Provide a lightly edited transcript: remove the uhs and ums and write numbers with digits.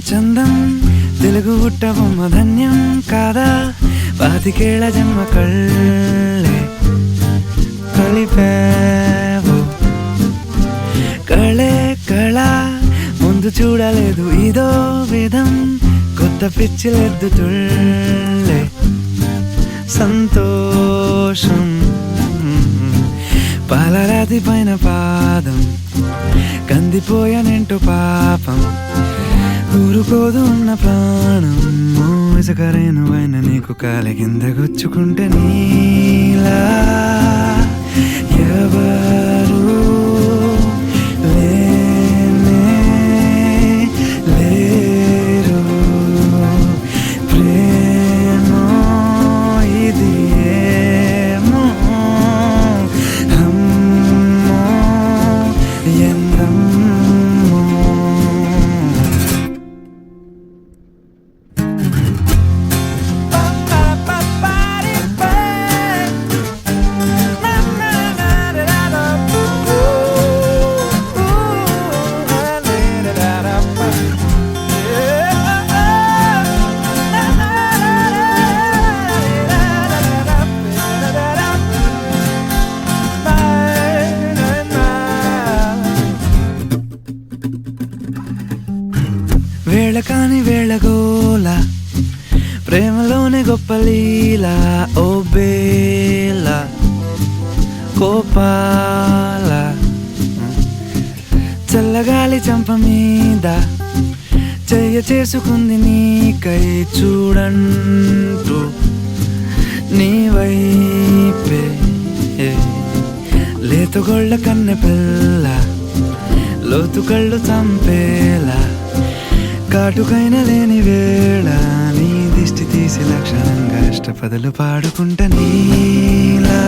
చందం తెలుగు పుట్టబొమ్మ ధన్యం కాదా పాతికేళ్ల జన్మ కళ్ళే కలిపావు కళే కళ ముందు చూడలేదు ఇదో విధం కొత్త పిచ్చిలెద్దు తుళ్ళే సంతోషం పాలరాతి పైన పాదం కందిపోయానంటూ పాపం ఊరుకోదు ఉన్న ప్రాణం ఇసుకరేనువైన నీకు కాలి కింద గుచ్చుకుంటే నీలా ఎవరు లేనే లేరు ప్రేమో ఇది ఏమో అమ్మో ఎందమ్మో వేళ కాని వేళగోల ప్రేమలోనే గొప్ప లీలా ఓ బేల కోపాల చల్లగాలి చంప మీద చెయ్య చేసుకుంది నీకై చూడంటూ నీ వైపే లేతుగొళ్ళ కన్నె పిల్ల లోతు కళ్ళు చంపేలా కాటుకైన లేని వేళ నీ దిష్టి తీసి లక్షణంగా ఇష్టపదలు పాడుకుంటా నీలా